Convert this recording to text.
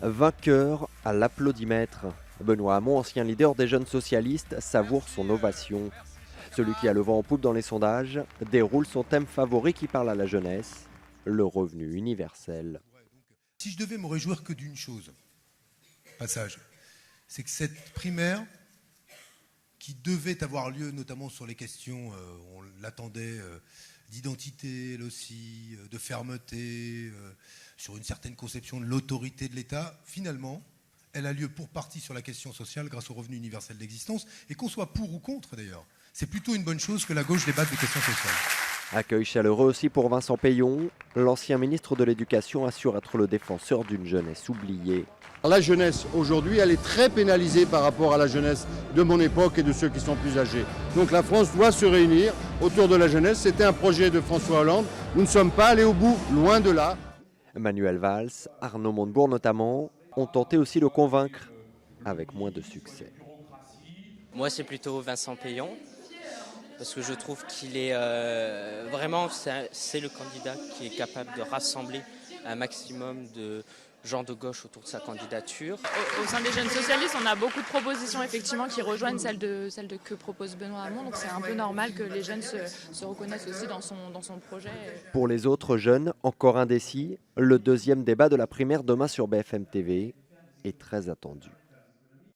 Vainqueur à l'applaudimètre. Benoît Hamon, ancien leader des jeunes socialistes, savoure son ovation. Celui qui a le vent en poupe dans les sondages déroule son thème favori qui parle à la jeunesse, le revenu universel. Si je devais me réjouir que d'une chose, passage, c'est que cette primaire, qui devait avoir lieu notamment sur les questions, on l'attendait, d'identité, elle aussi, de fermeté, sur une certaine conception de l'autorité de l'État, finalement, elle a lieu pour partie sur la question sociale grâce au revenu universel d'existence, et qu'on soit pour ou contre d'ailleurs. C'est plutôt une bonne chose que la gauche débatte des questions sociales. Accueil chaleureux aussi pour Vincent Peillon. L'ancien ministre de l'Éducation assure être le défenseur d'une jeunesse oubliée. La jeunesse aujourd'hui, elle est très pénalisée par rapport à la jeunesse de mon époque et de ceux qui sont plus âgés. Donc la France doit se réunir autour de la jeunesse. C'était un projet de François Hollande. Nous ne sommes pas allés au bout, loin de là. Manuel Valls, Arnaud Montebourg notamment, ont tenté aussi de le convaincre, avec moins de succès. Moi, c'est plutôt Vincent Peillon, parce que je trouve qu'il est vraiment, c'est le candidat qui est capable de rassembler un maximum de gens de gauche autour de sa candidature. Au sein des jeunes socialistes, on a beaucoup de propositions effectivement qui rejoignent celle de que propose Benoît Hamon, donc c'est un peu normal que les jeunes se reconnaissent aussi dans son projet. Pour les autres jeunes, encore indécis, le deuxième débat de la primaire demain sur BFM TV est très attendu.